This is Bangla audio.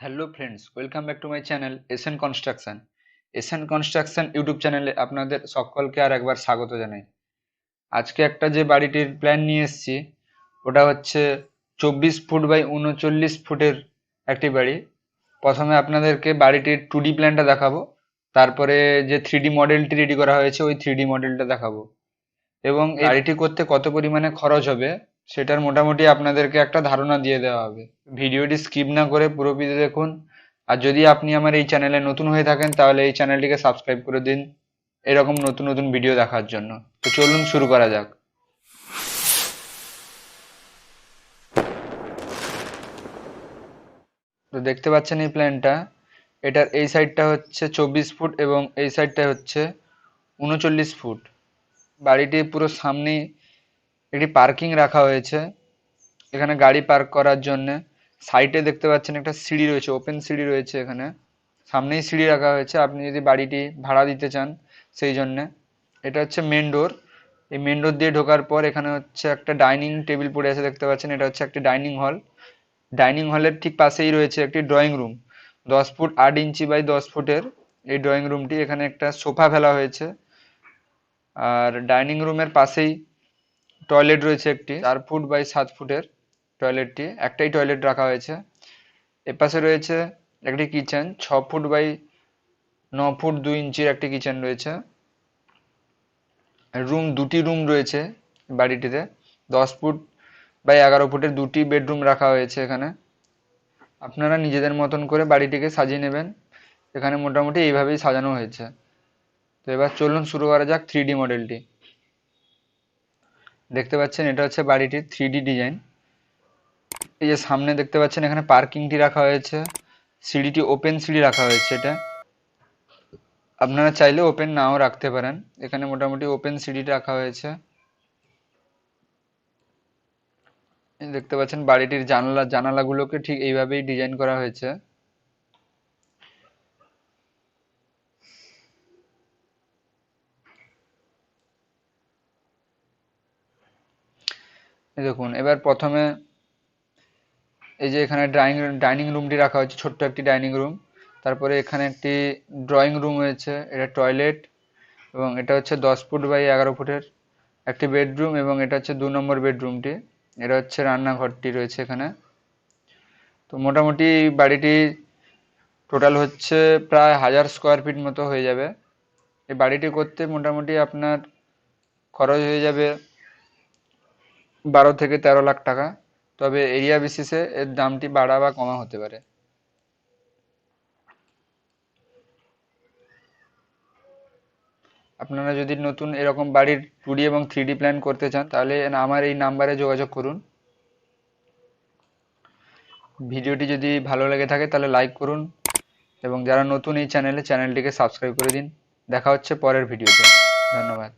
Hello friends, welcome back to my channel SN construction. SN construction YouTube চ্যানেলে আপনাদের সকলকে আর একবার স্বাগত জানাই। আজকে একটা যে বাড়িটির প্ল্যান নিয়ে এসেছি ওটা হচ্ছে 24 ফুট বাই 39 ফুটের একটি বাড়ি। প্রথমে আপনাদেরকে বাড়িটির 2D প্ল্যানটা দেখাবো, তারপরে যে 3D মডেলটি রেডি করা হয়েছে ওই 3D মডেলটা দেখাবো, এবং এই বাড়িটি করতে কত পরিমাণে খরচ হবে সেটার মোটামুটি আপনাদেরকে একটা ধারণা দিয়ে দেওয়া হবে। ভিডিওটি স্কিপ না করে পুরোপুরি দেখুন। আর যদি আপনি আমার এই চ্যানেলে নতুন হয়ে থাকেন তাহলে এই চ্যানেলটিকে সাবস্ক্রাইব করে দিন এরকম নতুন নতুন ভিডিও দেখার জন্য। তো চলুন শুরু করা যাক। তো দেখতে পাচ্ছেন এই প্ল্যানটা, এটার এই সাইডটা হচ্ছে 24 ফুট এবং এই সাইডটা হচ্ছে 39 ফুট। বাড়িটির পুরো সামনে একটি পার্কিং রাখা হয়েছে, এখানে গাড়ি পার্ক করার জন্য। সাইডে দেখতে পাচ্ছেন একটা সিঁড়ি রয়েছে, ওপেন সিঁড়ি রয়েছে, এখানে সামনেই সিঁড়ি রাখা হয়েছে আপনি যদি বাড়িটি ভাড়া দিতে চান সেই জন্যে। এটা হচ্ছে মেন ডোর। এই মেন ডোর দিয়ে ঢোকার পর এখানে হচ্ছে একটা ডাইনিং টেবিল পড়ে আছে দেখতে পাচ্ছেন, এটা হচ্ছে একটি ডাইনিং হল। ডাইনিং হলের ঠিক পাশেই রয়েছে একটি drawing room, 10 foot 8 inch by 10 ফুটের এই ড্রয়িং রুমটি। এখানে একটা সোফা ফেলা হয়েছে, আর ডাইনিং রুমের পাশেই টয়লেট রয়েছে একটি 4 ফুট বাই 7 ফুটের টয়লেটটি, একটাই টয়লেট রাখা হয়েছে। এপাশে রয়েছে একটি কিচেন, 6 ফুট বাই 9 ফুট 2 ইঞ্চির একটি কিচেন রয়েছে। দুটি রুম রয়েছে বাড়িটিতে, 10 ফুট বাই 11 ফুটের দুটি বেডরুম রাখা হয়েছে এখানে। আপনারা নিজেদের মতন করে বাড়িটিকে সাজিয়ে নেবেন, এখানে মোটামুটি এইভাবেই সাজানো হয়েছে। তো এবার চলুন শুরু করা যাক 3D মডেলটি। দেখতে পাচ্ছেন এটা হচ্ছে বাড়িটির 3D ডিজাইন। এই যে সামনে দেখতে পাচ্ছেন এখানে পার্কিংটি রাখা হয়েছে, সিঁড়িটি ওপেন সিঁড়ি রাখা হয়েছে। এটা আপনারা চাইলে ওপেন নাও রাখতে পারেন, এখানে মোটামুটি ওপেন সিঁড়িটা রাখা হয়েছে। দেখতে পাচ্ছেন বাড়িটির জানালাগুলোকে ঠিক এইভাবেই ডিজাইন করা হয়েছে। দেখুন এবার প্রথমে এই যে এখানে ডাইনিং রুমটি রাখা হয়েছে, ছোট্ট একটি ডাইনিং রুম। তারপরে এখানে একটি ড্রয়িং রুম রয়েছে, এটা টয়লেট, এবং এটা হচ্ছে 10 ফুট বাই 11 ফুটের একটি বেডরুম, এবং এটা হচ্ছে 2 নম্বর বেডরুমটি। এটা হচ্ছে রান্নাঘরটি রয়েছে এখানে। তো মোটামুটি বাড়িটি টোটাল হচ্ছে প্রায় 1000 স্কোয়ার ফিট মতো হয়ে যাবে। এই বাড়িটি করতে মোটামুটি আপনার খরচ হয়ে যাবে 12 থেকে 13 লাখ টাকা। তবে এরিয়া বেসিসে এর দামটি বাড়া বা কমা হতে পারে। আপনারা যদি নতুন এরকম বাড়ির 2D এবং 3D প্ল্যান করতে চান তাহলে আমার এই নাম্বারে যোগাযোগ করুন। ভিডিওটি যদি ভালো লেগে থাকে তাহলে লাইক করুন, এবং যারা নতুন এই চ্যানেলটিকে সাবস্ক্রাইব করে দিন। দেখা হচ্ছে পরের ভিডিওতে। ধন্যবাদ।